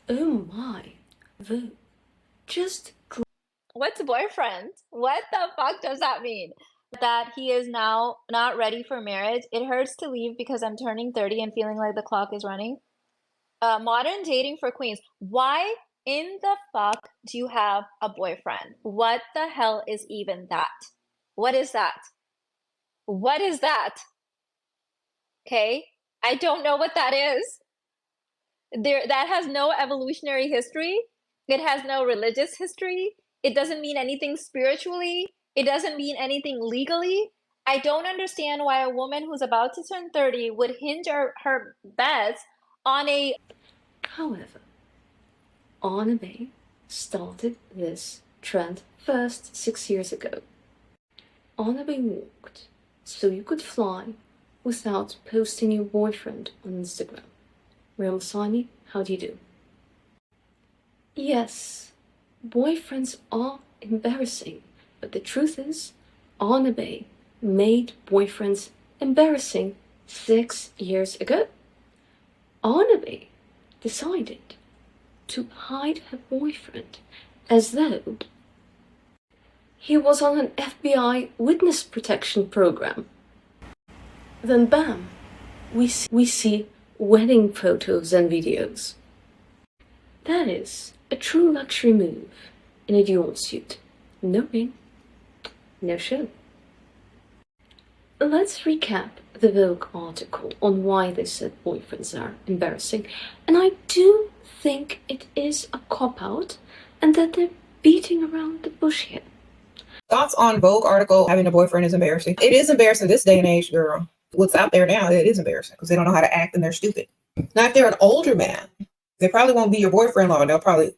Oh my, Vogue, just What's boyfriend? What the fuck does that mean? That he is now not ready for marriage. It hurts to leave because I'm turning 30 and feeling like the clock is running. Modern dating for queens. Why in the fuck do you have a boyfriend? What the hell is even that? What is that? What is that? Okay? I don't know what that is. That has no evolutionary history. It has no religious history. It doesn't mean anything spiritually. It doesn't mean anything legally. I don't understand why a woman who's about to turn 30 would hinge her bets on a However, anime started this trend first 6 years ago. Anime walked, so you could fly without posting your boyfriend on Instagram. Real Masani, how do you do? Yes, boyfriends are embarrassing, but the truth is, anime made boyfriends embarrassing 6 years ago. Anime decided to hide her boyfriend as though he was on an FBI witness protection program. Then bam, we see wedding photos and videos. That is a true luxury move in a Dior suit. No ring, no show. Let's recap the Vogue article on why they said boyfriends are embarrassing. And I do think it is a cop-out and that they're beating around the bush here. Thoughts on Vogue article, having a boyfriend is embarrassing. It is embarrassing this day and age, girl. What's out there now, it is embarrassing because they don't know how to act and they're stupid. Now, if they're an older man, they probably won't be your boyfriend long. They'll probably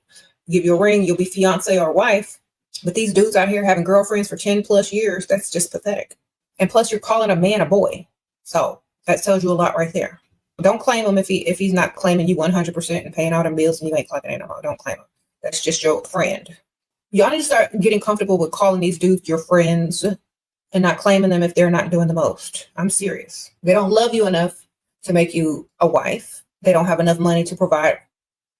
give you a ring, you'll be fiance or wife. But these dudes out here having girlfriends for 10 plus years, that's just pathetic. And plus, you're calling a man a boy. So that tells you a lot right there. Don't claim him if he's not claiming you 100% and paying all them bills and you ain't clocking in no more. Don't claim him. That's just your friend. Y'all need to start getting comfortable with calling these dudes your friends and not claiming them if they're not doing the most. I'm serious. They don't love you enough to make you a wife. They don't have enough money to provide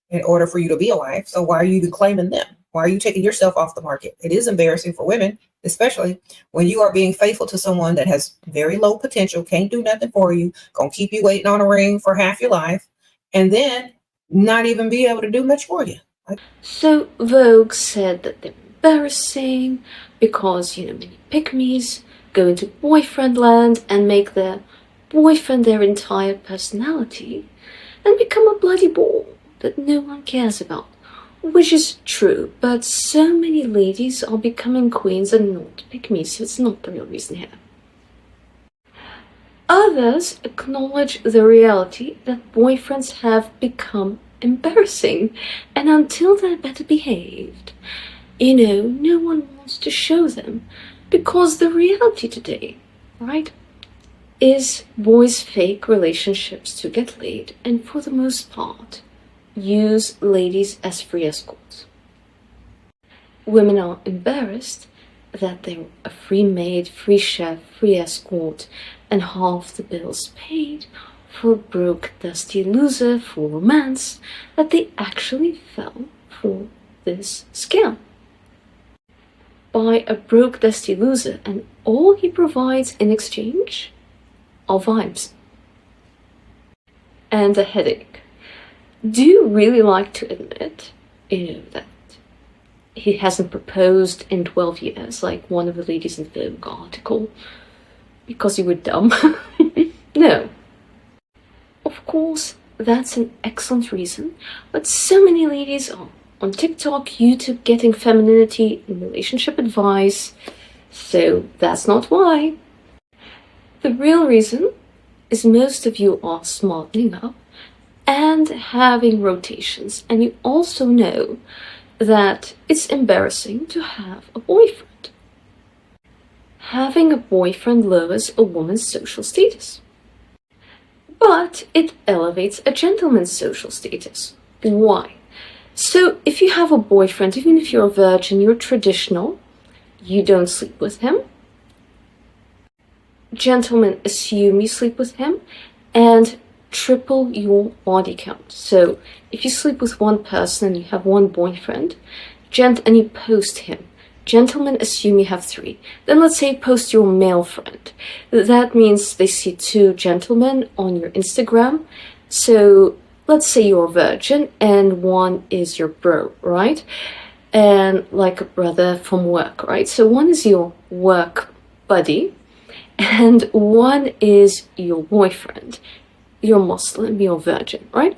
in order for you to be a wife. So why are you even claiming them? Why are you taking yourself off the market? It is embarrassing for women, especially when you are being faithful to someone that has very low potential, can't do nothing for you, gonna keep you waiting on a ring for half your life, and then not even be able to do much for you. So Vogue said that they're embarrassing because, many pick-me's go into boyfriend land and make their boyfriend their entire personality and become a bloody ball that no one cares about. Which is true, but so many ladies are becoming queens and not pick-me, so it's not the real reason here. Others acknowledge the reality that boyfriends have become embarrassing, and until they're better behaved, no one wants to show them, because the reality today, right, is boys fake relationships to get laid, and for the most part, use ladies as free escorts. Women are embarrassed that they're a free maid, free chef, free escort, and half the bills paid for a broke, dusty loser for romance, that they actually fell for this scam. By a broke, dusty loser, and all he provides in exchange are vibes and a headache. Do you really like to admit, that he hasn't proposed in 12 years, like one of the ladies in the Vogue article, because you were dumb? No. Of course, that's an excellent reason, but so many ladies are on TikTok, YouTube, getting femininity and relationship advice, so that's not why. The real reason is most of you are smartening up and having rotations, and you also know that it's embarrassing to have a boyfriend. Having a boyfriend lowers a woman's social status, but it elevates a gentleman's social status. Why? So if you have a boyfriend, even if you're a virgin, you're traditional, you don't sleep with him, gentlemen assume you sleep with him, and triple your body count. So if you sleep with one person and you have one boyfriend, and you post him, gentlemen assume you have 3. Then let's say you post your male friend. That means they see 2 gentlemen on your Instagram. So let's say you're a virgin and one is your bro, right? And like a brother from work, right? So one is your work buddy and one is your boyfriend. You're Muslim, you're virgin, right?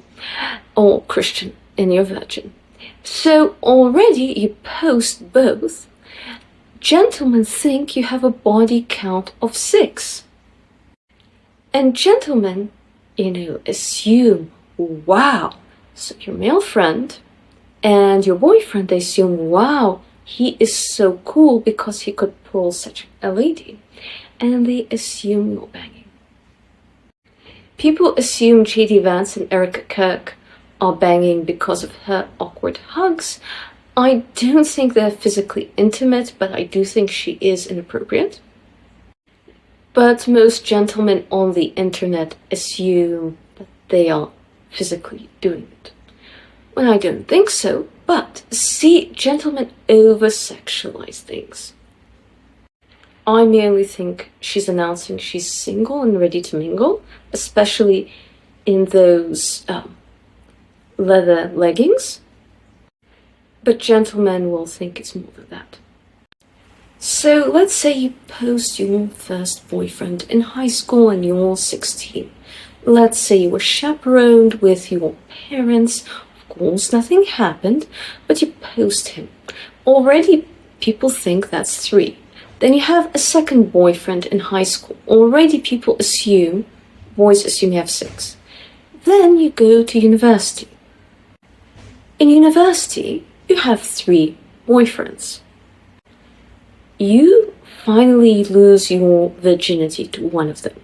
Or Christian and you're virgin. So already you post both. Gentlemen think you have a body count of 6. And gentlemen, assume, wow, so your male friend and your boyfriend, they assume, wow, he is so cool because he could pull such a lady. And they assume you're banging. People assume J.D. Vance and Erica Kirk are banging because of her awkward hugs. I don't think they're physically intimate, but I do think she is inappropriate. But most gentlemen on the internet assume that they are physically doing it. Well, I don't think so, but see, gentlemen over-sexualize things. I merely think she's announcing she's single and ready to mingle, especially in those leather leggings. But gentlemen will think it's more than that. So let's say you post your first boyfriend in high school and you're 16. Let's say you were chaperoned with your parents. Of course, nothing happened, but you post him. Already people think that's 3. Then you have a second boyfriend in high school. Already boys assume you have 6. Then you go to university. In university, you have 3 boyfriends. You finally lose your virginity to one of them.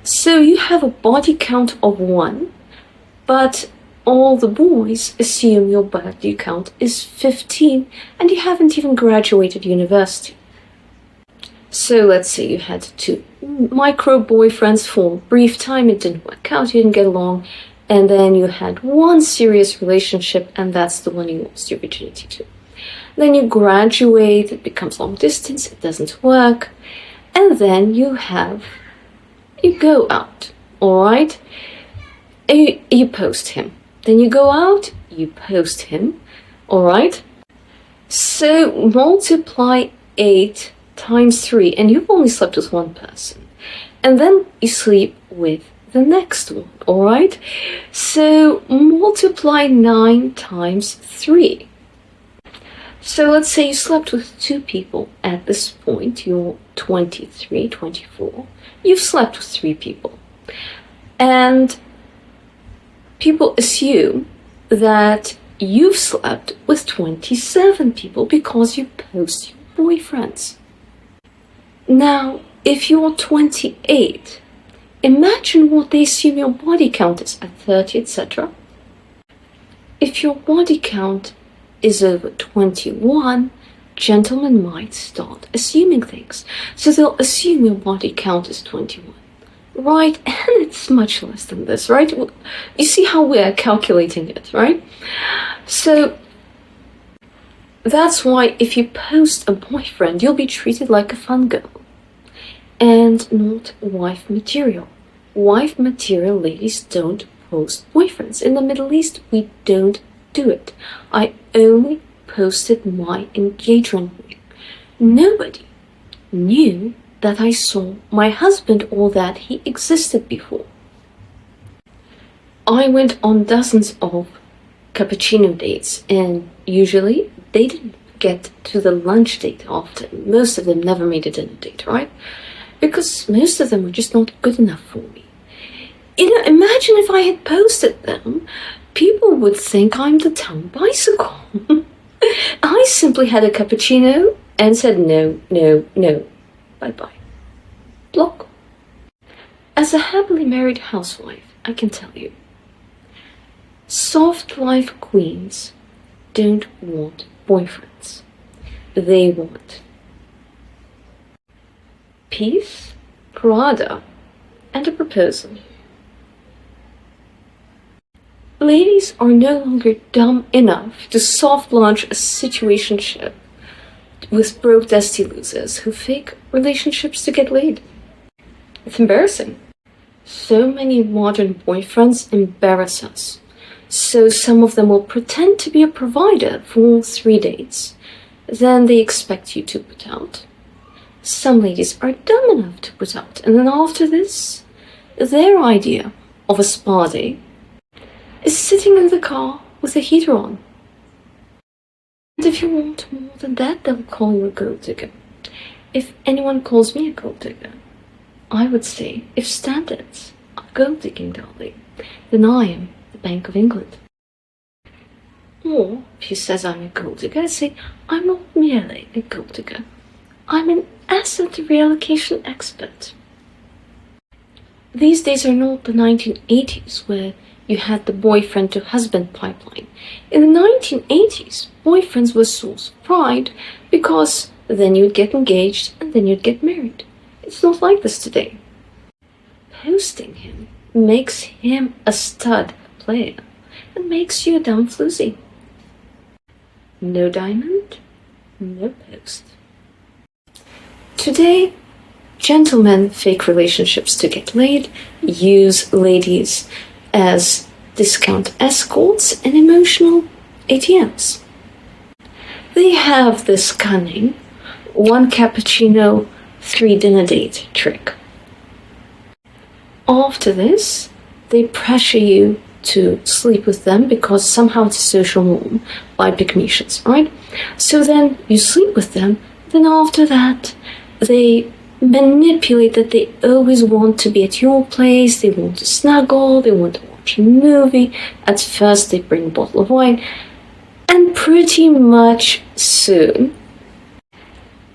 So you have a body count of 1, but all the boys assume your body count is 15 and you haven't even graduated university. So let's say you had 2 micro boyfriends for a brief time, it didn't work out, you didn't get along, and then you had 1 serious relationship and that's the one you lost your virginity to. Then you graduate, it becomes long distance, it doesn't work, and then you go out, alright? You post him. Then you go out, you post him, alright? So multiply 8 times 3, and you've only slept with 1 person. And then you sleep with the next one, alright? So multiply 9 times 3. So let's say you slept with 2 people at this point, you're 23, 24. You've slept with 3 people. And people assume that you've slept with 27 people because you post your boyfriends. Now, if you're 28, imagine what they assume your body count is at 30, etc. If your body count is over 21, gentlemen might start assuming things. So they'll assume your body count is 21. Right? And it's much less than this, right? You see how we are calculating it, right? So that's why if you post a boyfriend, you'll be treated like a fun girl and not wife material. Wife material ladies don't post boyfriends. In the Middle East, we don't do it. I only posted my engagement ring. Nobody knew that I saw my husband or that he existed before. I went on dozens of cappuccino dates and usually they didn't get to the lunch date often. Most of them never made a dinner date, right? Because most of them were just not good enough for me. Imagine if I had posted them, people would think I'm the town bicycle. I simply had a cappuccino and said no, no, no. Bye-bye. Block. As a happily married housewife, I can tell you, soft life queens don't want boyfriends. They want peace, Prada, and a proposal. Ladies are no longer dumb enough to soft launch a situationship with broke dusty losers who fake relationships to get laid. It's embarrassing. So many modern boyfriends embarrass us. So some of them will pretend to be a provider for 3 dates. Then they expect you to put out. Some ladies are dumb enough to put out, and then after this, their idea of a spa day is sitting in the car with the heater on. And if you want more than that, they'll call you a gold digger. If anyone calls me a gold digger, I would say, if standards are gold digging, darling, then I am the Bank of England. Or, if he says I'm a gold digger, I say, I'm not merely a gold digger. I'm an asset reallocation expert. These days are not the 1980s where you had the boyfriend to husband pipeline. In the 1980s, boyfriends were a source of pride because then you'd get engaged and then you'd get married. It's not like this today. Posting him makes him a stud player and makes you a dumb floozy. No diamond, no post. Today, gentlemen fake relationships to get laid, use ladies as discount escorts and emotional ATMs. They have this cunning 1 cappuccino, 3 dinner date trick. After this, they pressure you to sleep with them because somehow it's a social norm by Pygmalians, right? So then you sleep with them, then after that, they manipulate that they always want to be at your place, they want to snuggle, they want to watch a movie. At first they bring a bottle of wine, and pretty much soon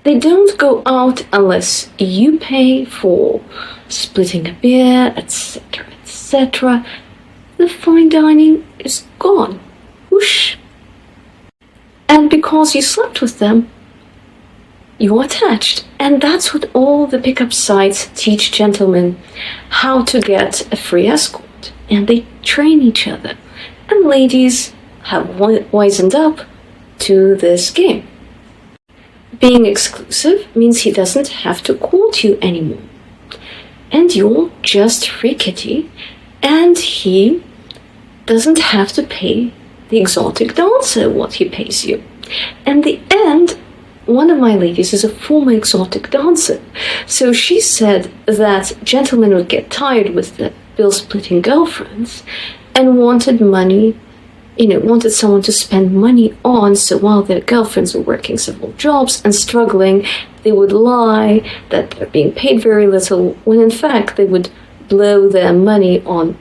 they don't go out unless you pay for splitting a beer, etc., etc. The fine dining is gone. Whoosh. And because you slept with them, you're attached. And that's what all the pickup sites teach gentlemen, how to get a free escort. And they train each other. And ladies have wisened up to this game. Being exclusive means he doesn't have to court you anymore. And you're just free kitty, and he doesn't have to pay the exotic dancer what he pays you. In the end, one of my ladies is a former exotic dancer, so she said that gentlemen would get tired with the bill-splitting girlfriends and wanted money, wanted someone to spend money on, so while their girlfriends were working several jobs and struggling, they would lie that they're being paid very little, when in fact they would blow their money on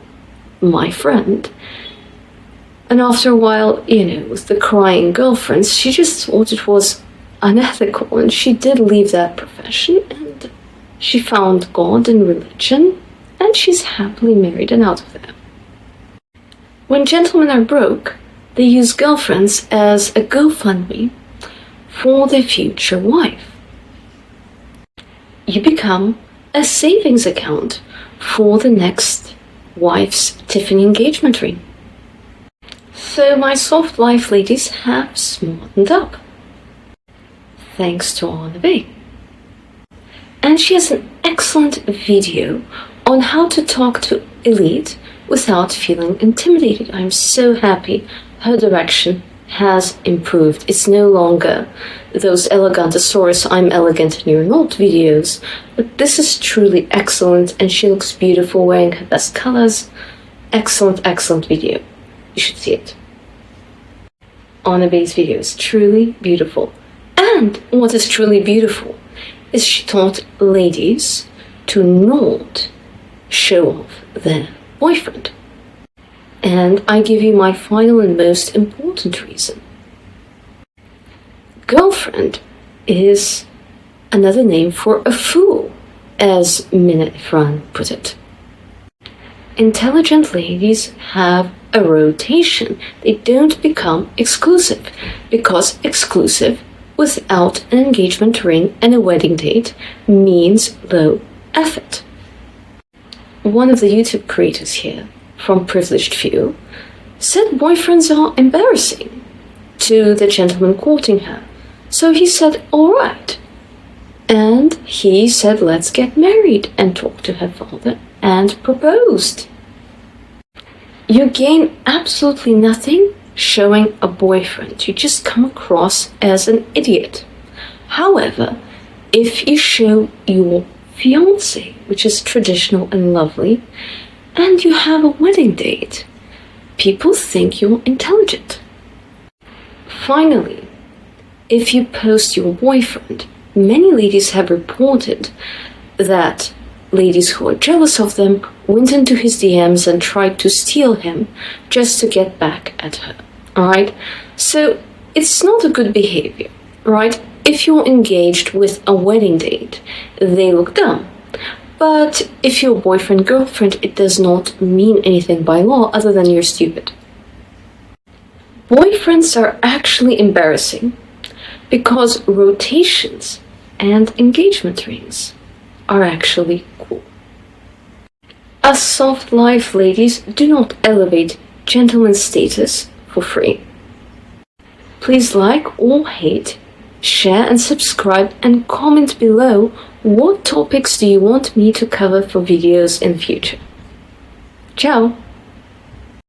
my friend. And after a while, with the crying girlfriends, she just thought it was unethical, and she did leave that profession, and she found God and religion, and she's happily married and out of there. When gentlemen are broke, they use girlfriends as a GoFundMe for their future wife. You become a savings account for the next wife's Tiffany engagement ring. So my soft life ladies have smartened up, thanks to Anna Bay. And she has an excellent video on how to talk to elite without feeling intimidated. I'm so happy her direction has improved. It's no longer those elegantosaurus, I'm elegant and you're not videos, but this is truly excellent, and she looks beautiful wearing her best colors. Excellent, excellent video. You should see it. Anna Bay's video is truly beautiful. And what is truly beautiful is she taught ladies to not show off their boyfriend. And I give you my final and most important reason. Girlfriend is another name for a fool, as Minna Ifran put it. Intelligent ladies have a rotation. They don't become exclusive, because exclusive without an engagement ring and a wedding date means low effort. One of the YouTube creators here, from Privileged View, said boyfriends are embarrassing to the gentleman courting her. So he said, all right. And he said, let's get married, and talked to her father and proposed. You gain absolutely nothing showing a boyfriend. You just come across as an idiot. However, if you show your fiancé, which is traditional and lovely, and you have a wedding date, people think you're intelligent. Finally, if you post your boyfriend, many ladies have reported that ladies who are jealous of them went into his DMs and tried to steal him just to get back at her, alright? So it's not a good behavior, right? If you're engaged with a wedding date, they look dumb. But if you're boyfriend, girlfriend, it does not mean anything by law other than you're stupid. Boyfriends are actually embarrassing because rotations and engagement rings are actually cool. A soft life, ladies, do not elevate gentleman's status for free. Please like or hate, share and subscribe, and comment below what topics do you want me to cover for videos in future. Ciao!